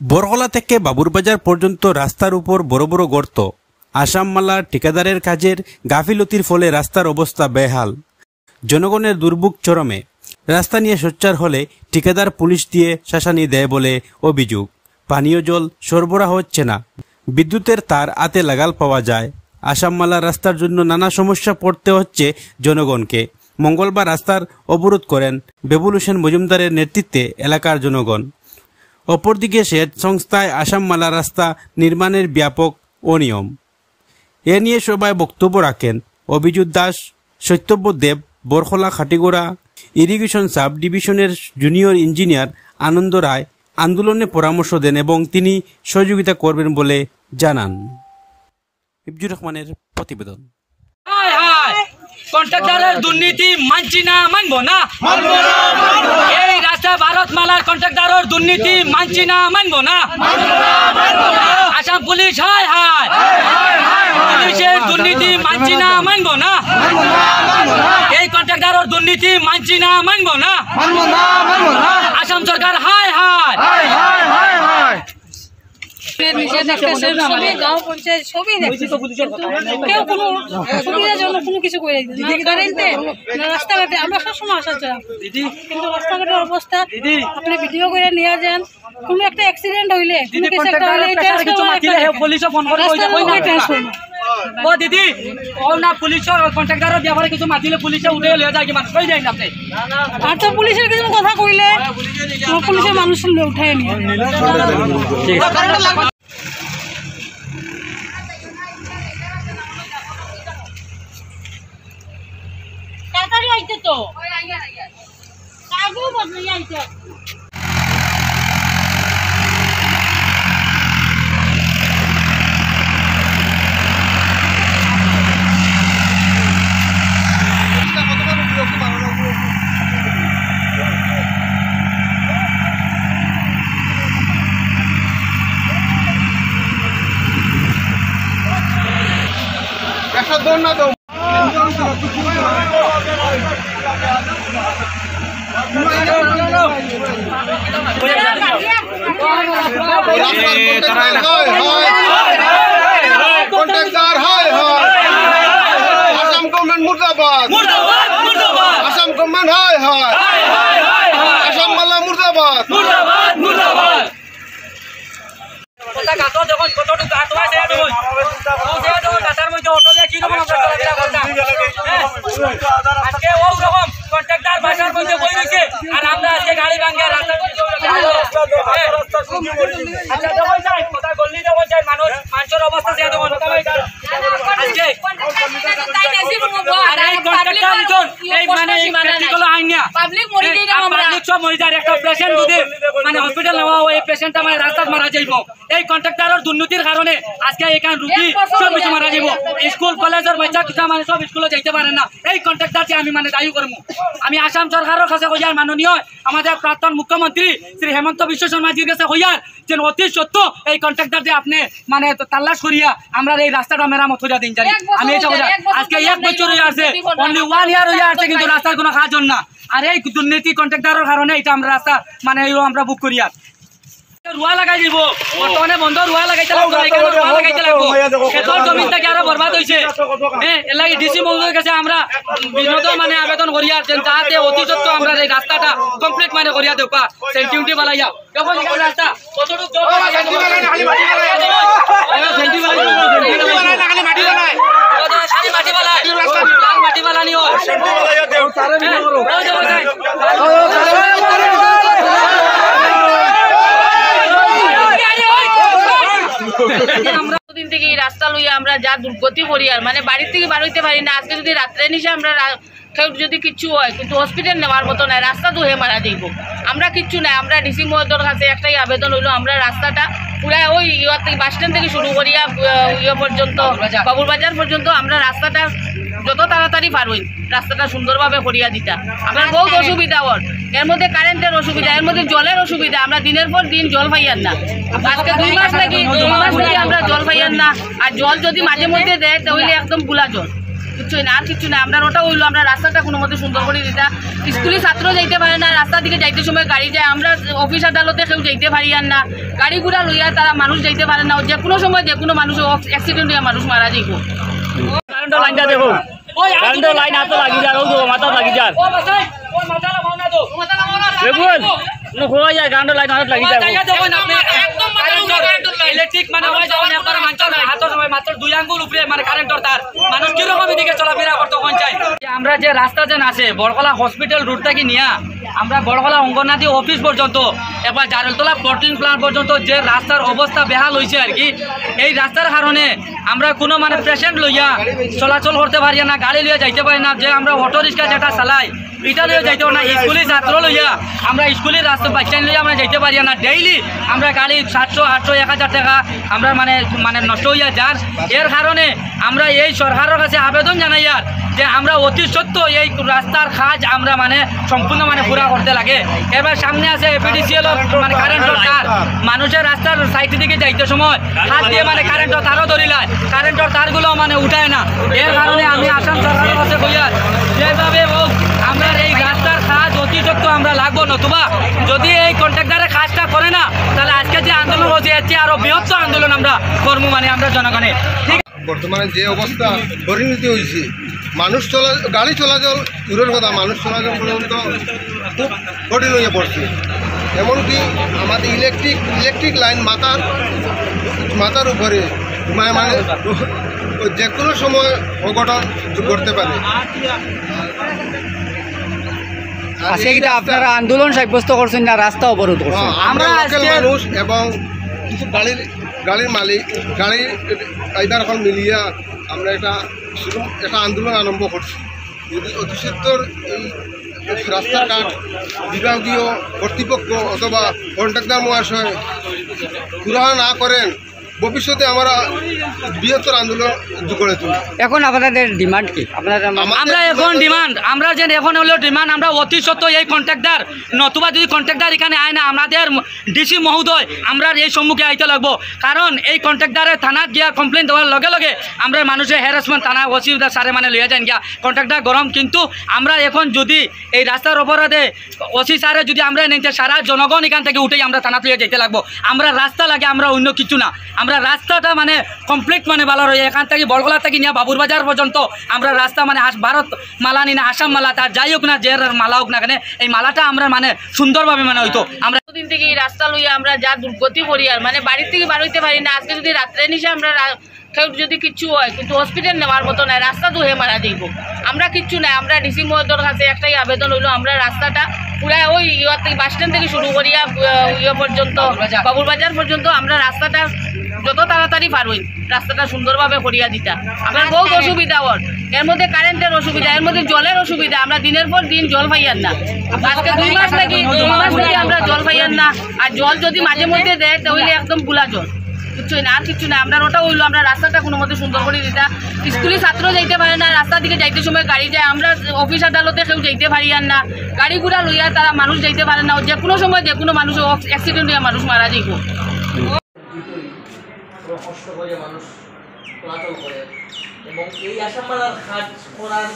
বরগলা থেকে বাবুরবাজার পর্যন্ত রাস্তার উপর বড় বড় গর্ত। আসাম মালার ঠিকাদারের কাজের গাফিলতির ফলে রাস্তার অবস্থা বেহাল। জনগণের দুর্ভোগ চরমে। রাস্তা নিয়ে সোচ্চার হলে ঠিকাদার পুলিশ দিয়ে শাসানি দেয় বলে অভিযোগ। পানীয় জল সরবরাহ হচ্ছে না। বিদ্যুতের তার আতে লাগাল পাওয়া যায়। আসাম মালার রাস্তার জন্য নানা সমস্যা পড়তে হচ্ছে জনগণকে। মঙ্গলবার রাস্তার অবরোধ করেন বেবুল হোসেন মজুমদারের নেতৃত্বে এলাকার জনগণ। অপরদিকে সেচ সংস্থায় আসাম মালা রাস্তা নির্মাণের ব্যাপক অনিয়ম। এ নিয়ে সবাই বক্তব্য রাখেন অভিজিৎ দাস, সত্যব্য দেব, বরখলা খাটিগোড়া ইরিগেশন সাব ডিভিশনের জুনিয়র ইঞ্জিনিয়ার আনন্দ রায় আন্দোলনে পরামর্শ দেন এবং তিনি সহযোগিতা করবেন বলে জানান। ইবজুর রহমানের প্রতিবেদন। কন্ট্রাক্টরের দুর্নীতি মানছি না, মানবো না। এই রাস্তা ভারতমালার কন্ট্রাক্টরের দুর্নীতি মানছি না, মানবো না। আসাম পুলিশ হায় হায়, পুলিশের দুর্নীতি মানছি না, মানবো না। এই কন্ট্রাক্টরের দুর্নীতি মানছি না, মানবো না। আসাম সরকার হায় হায়। গাঁও পঞ্চায়েত সবই দেখছে, কেউ কোনো সুবিধাজনক কোনো কিছু করে দিচ্ছে না। কারেন্টে রাস্তাঘাটে আমরা সবসময় আসা চাই, কিন্তু রাস্তাঘাটের অবস্থা আপনি ভিডিও করে নিয়ে যান। কোনো একটা অ্যাক্সিডেন্ট হইলে কোনো কিছু একটা হইলে দিদি ও না পুলিশের কন্ট্রাক্টরের ব্যাপারে কিছু মাতিলে পুলিশে উঠে লিয়ে যায়, মানুষ কই যায় না। আপনি আর তো পুলিশের কিছু কথা কইলে পুলিশের মানুষ উঠায় নিয়ে তাড়াতাড়ি আইতে তো আগেও বদলাই আইতে। আসাম গভর্নমেন্ট মুর্দাবাদ, মুর্দাবাদ, মুর্দাবাদ। আসাম গভর্নমেন্ট হায় হায়, আসাম মালা মুর্দাবাদ, মুর্দাবাদ, মুর্দাবাদ। কথা গাতো যখন কতটুকু গাতো আছে দেখুন, ও যে দেখুন গাতার মধ্যে অটো দিয়ে কি রকম আমরা চলাফেরা করতাম। আজকে ওই রকম কন্ট্রাক্টর বাসার মধ্যে বই রয়েছে, আর আমরা আজকে গাড়ি ভাঙে রাস্তা আচ্ছা যখন যাই কথা গল্লি যখন যাই মানুষের অবস্থা সে দেখুন আজকে আর এই কন্ট্রাক্টর দুজন এই মানে প্র্যাকটিক্যাল আইনিয়া পাবলিক মরি যাই আমরা পাবলিক সব মরি যায়। একটা পেশেন্ট যদি মানে হসপিটাল নেওয়া হয় এই পেশেন্টটা মানে রাস্তাত মারা যাইব। এই কন্ট্রাক্টরের দুর্নীতির কারণে আজকে এখান রুগী সব কিছু মারা যাইব। স্কুল কলেজের বাচ্চা কিছু মানে সব স্কুলে যাইতে পারে না। এই কন্ট্রাক্টরকে আমি মানে দায়ী করবো। আমি আসাম সরকারের কাছে কইয়ার মাননীয় আমাদের প্রাক্তন মুখ্যমন্ত্রী শ্রী হেমন্ত বিশ্ব শর্মাজির কাছে কইয়ার যে অতি সত্য এই কন্ট্রাক্টর যে আপনি মানে তাল্লাশ করিয়া আমরা এই রাস্তাটা মেরামত হইয়া দিন জানি। আমি এটা আজকে 1 বছর হয়ে আসছে, অনলি 1 ইয়ার হয়ে আসছে, কিন্তু রাস্তার কোনো কাজ হন না। আর এই দুর্নীতি কন্ট্রাক্টরের কারণে এটা আমরা রাস্তা মানে আমরা বুক করিয়া রুয়া লাগাই দিব। বর্তমানে বন্ধ রুয়া লাগাইতে লাগবো, রুয়া লাগাইতে লাগবো। খেতর জমিন থেকে আরো বরবাদ হয়েছে। এর লাগে ডিসি মহোদয়ের কাছে আমরা বিনোদ মানে আবেদন করিয়া যাতে অতি সত্য আমরা এই রাস্তাটা কমপ্লিট মানে করিয়া দেব। সেন্টিউটি বালাইয়া যখন রাস্তা কতটুকু মাটি বালানি হয় আমরা দিন থেকে এই রাস্তা লইয়া আমরা যা দুর্গতি করি আর মানে বাড়ির থেকে বার হইতে পারি না। আজকে যদি রাত্রে নিশে আমরা কেউ যদি কিচ্ছু হয় কিন্তু হসপিটাল নেওয়ার মতো নাই, রাস্তা তো হয়ে মারা যাইব। আমরা কিচ্ছু নাই। আমরা ডিসি মহোদয়ের কাছে একটাই আবেদন হইলো আমরা রাস্তাটা পুরা ওই ইয়ার থেকে বাস স্ট্যান্ড থেকে শুরু করিয়া ইয়ে পর্যন্ত বাবুরবাজার পর্যন্ত আমরা রাস্তাটা যত তাড়াতাড়ি পারবেন রাস্তাটা সুন্দরভাবে করিয়া দিতা। আমার বহুত অসুবিধা ওর, এর মধ্যে কারেন্টের অসুবিধা, এর মধ্যে জলের অসুবিধা। আমরা দিনের পর দিন জল পাইয়ার না। আজকে 2 মাস লাগি আমরা জল পাইয়ার না। আর জল যদি মাঝে মধ্যে দেয় তাহলে একদম গুলা জল। বুঝছই না আর কিছু না আমরা ওটা হইলো আমরা রাস্তাটা কোনো মতে সুন্দর করে দিতা স্কুলে ছাত্র যাইতে পারে না রাস্তার দিকে যাইতে সময় গাড়ি যায় আমরা অফিস আদালতে কেউ যাইতে পারি আর না গাড়ি ঘোড়া লইয়া তারা মানুষ যাইতে পারে না যে কোনো সময় যে কোনো মানুষ অ্যাক্সিডেন্ট হইয়া মানুষ মারা যাইব কারেন্টের লাইনটা দেখো কারেন্টের লাইন হাতে লাগি যায় মাথা লাগি যায় দেখুন খোয়া যায় কারেন্টের লাইন হাতে লাগি যায় ইলেকট্রিক মানে হাতের সময় মাত্র 2 আঙ্গুল উপরে মানে কারেন্টের তার মানুষ কিরকম এদিকে চলাফেরা করতে কোন চাই আমরা যে রাস্তা যেন আছে বড়কলা হসপিটাল রুট থেকে নিয়ে আমরা বড়কলা অঙ্গনাদি অফিস পর্যন্ত এবার জারলতলা পোর্টিং প্লান্ট পর্যন্ত যে রাস্তার অবস্থা বেহাল হয়েছে আর কি এই রাস্তার কারণে আমরা কোনো মানে পেশেন্ট লইয়া চলাচল করতে পারি না গাড়ি লইয়া যাইতে পারি না যে আমরা অটো রিক্সা যেটা চালাই এটা লইয়া যাইতে না স্কুলের ছাত্র লইয়া আমরা স্কুলের রাস্তা বাচ্চা লইয়া আমরা যাইতে পারি না ডেইলি আমরা গাড়ি 700 800 1000 টাকা আমরা মানে নষ্ট হইয়া যার এর কারণে আমরা এই সরকারের কাছে আবেদন জানাই আর যে আমরা অতি সত্য এই রাস্তার কাজ আমরা মানে সম্পূর্ণ মানে পুরা করতে লাগে এবার সামনে আছে এপিডিসিএল মানে কারেন্টের তার মানুষের রাস্তার সাইড দিকে যাইতে সময় হাত দিয়ে মানে কারেন্টের তারও ধরিলায় কারেন্টের তারগুলো মানে উঠায় না এর কারণে আমি আসাম সরকারের কাছে কইয়া যেভাবে হোক আমরা এই রাস্তার কাজ অতি সত্য আমরা লাগবো নতুবা যদি এই কন্ট্রাক্টরের কাজটা করে না তাহলে আজকে যে আন্দোলন হচ্ছে এর চেয়ে আরো বৃহত্তর আন্দোলন আমরা করবো মানে আমরা জনগণের ঠিক বর্তমানে যে অবস্থা পরিণতি হয়েছে মানুষ গাড়ি চলাচল দূরের কথা মানুষ চলাচল পর্যন্ত খুব কঠিন হয়ে পড়ছে এমনকি আমাদের ইলেকট্রিক লাইন মাথার উপরে মানে যে কোনো সময় অঘটন করতে পারে আজকে কি আপনারা আন্দোলন সাব্যস্ত করছেন না রাস্তা অবরোধ করছেন আমরা লোকাল মানুষ এবং কিছু গাড়ির মালিক গাড়ি ড্রাইভার এখন মিলিয়া আমরা একটা আন্দোলন আরম্ভ করছি যদি অতিসত্বর এই রাস্তাঘাট বিভাগীয় কর্তৃপক্ষ অথবা কন্ট্রাক্টর মহাশয় পুরা না করেন ভবিষ্যতে আমরা বৃহত্তর আন্দোলন গড়ে তুলি এখন আপনাদের ডিমান্ড কি আমরা এখন ডিমান্ড আমরা যে এখন হলো ডিমান্ড আমরা অতি সত্য এই কন্ট্রাক্টর নতুবা যদি কন্ট্রাক্টর এখানে আয় না আমাদের ডিসি মহোদয় আমরা এই সম্মুখে আইতে লাগবো কারণ এই কন্ট্রাক্টরের থানাত গিয়া কমপ্লেন দেওয়ার লগে লগে আমরা মানুষের হ্যারাসমেন্ট থানা অসুবিধা সারে মানে লইয়া যান গিয়া কন্ট্রাক্টর গরম কিন্তু আমরা এখন যদি এই রাস্তার অপরাধে ওসি সারে যদি আমরা নিতে সারা জনগণ এখান থেকে উঠেই আমরা থানাত লইয়া যেতে লাগবো আমরা রাস্তা লাগে আমরা অন্য কিছু না আমরা রাস্তাটা মানে কমপ্লিট মানে ভালো রয়ে এখান থেকে বড়গলা থেকে নিয়ে বাবুর বাজার পর্যন্ত আমরা রাস্তা মানে ভারত মালা নি না আসাম মালা তার যাই হোক না যে মালা হোক না কেন এই মালাটা আমরা মানে সুন্দরভাবে মানে হইতো আমরা দিন থেকে এই রাস্তা লইয়া আমরা যা দুর্গতি করি আর মানে বাড়ির থেকে বার হইতে পারি না আজকে যদি রাত্রে নিশে আমরা কেউ যদি কিচ্ছু হয় কিন্তু হসপিটাল নেওয়ার মতো নাই রাস্তা ধুয়ে মারা যাইব আমরা কিচ্ছু নাই আমরা ডিসি মহোদয়ের কাছে একটাই আবেদন হইলো আমরা রাস্তাটা পুরা ওই ইয়ার থেকে বাস স্ট্যান্ড থেকে শুরু করিয়া ইয়ে পর্যন্ত বাবুর বাজার পর্যন্ত আমরা রাস্তাটা যত তাড়াতাড়ি পারবই রাস্তাটা সুন্দরভাবে করিয়া দিতা আমার বহুত অসুবিধা ওর এর মধ্যে কারেন্টের অসুবিধা এর মধ্যে জলের অসুবিধা আমরা দিনের পর দিন জল পাইয়ার না আজকে 2 মাস লাগি আমরা জল পাইয়ার না আর জল যদি মাঝে মধ্যে দেয় তাহলে একদম গুলা জল বুঝছই না আর কিছু না আমরা ওটা হইলো আমরা রাস্তাটা কোনো মতে সুন্দর করে দিতা স্কুলে ছাত্র যাইতে পারে না রাস্তার দিকে যাইতে সময় গাড়ি যায় আমরা অফিস আদালতে কেউ যাইতে পারি আর না গাড়ি ঘোড়া লইয়া তারা মানুষ যাইতে পারে না যে কোনো সময় যে কোনো মানুষ অ্যাক্সিডেন্ট হইয়া মানুষ মারা যাইব কষ্ট করে মানুষ চলাচল করে এবং এই আসামমালার কাজ করার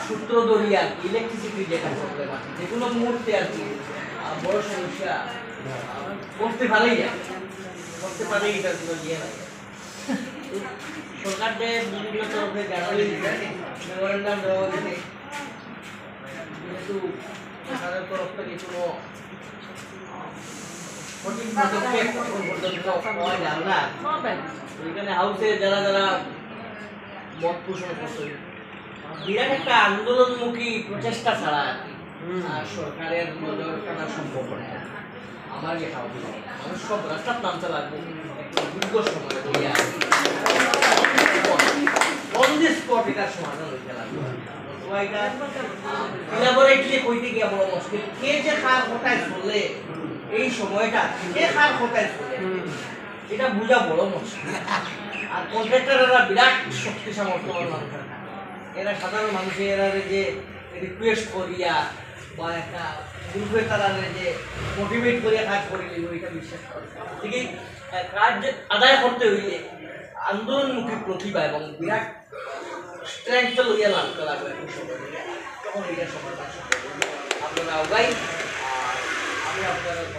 সূত্র ধরিয়া ইলেকট্রিসিটি যেটা প্রবলেম আছে যে কোনো মুহূর্তে আর কি বড় সমস্যা করতে পারেই করতে পারেই এটার কোনো ইয়ে নাই সরকার যে বিভিন্ন তরফে জানালি মেমোরেন্ডাম দেওয়া হয়েছে যেহেতু সরকারের তরফ থেকে কোনো সঠিক পদক্ষেপ পর্যন্ত পাওয়া যায় না এখানে হাউসে যারা যারা মত পোষণ করছে বিরাট একটা আন্দোলনমুখী প্রচেষ্টা ছাড়া আর সরকারের নজর টানা সম্ভব নয় আমার দেখা মানুষ সব রাস্তার নামতে লাগবে একটু দীর্ঘ সময় অন দি স্পট এটার সমাধান হইতে লাগবে ইলাবোরেটলি কইতে গিয়ে বড় মুশকিল কে যে কার কোথায় চলে এই সময়টা কে কার কোথায় চলে এটা বোঝা বড় মুশকিল আর কন্ট্রাক্টররা বিরাট শক্তি সামর্থ্য মানুষ এরা সাধারণ মানুষের এরা যে রিকোয়েস্ট করিয়া বা একটা গ্রুপে তারা যে মোটিভেট করিয়া কাজ করিলে ওইটা বিশ্বাস করে ঠিকই কাজ আদায় করতে হইলে আন্দোলনমুখী প্রতিভা এবং বিরাট স্ট্রেংথটা লইয়া লাগতে লাগবে একটু সময় তখন এটা সমাধান আপনারা আগাই আর আমি আপনারা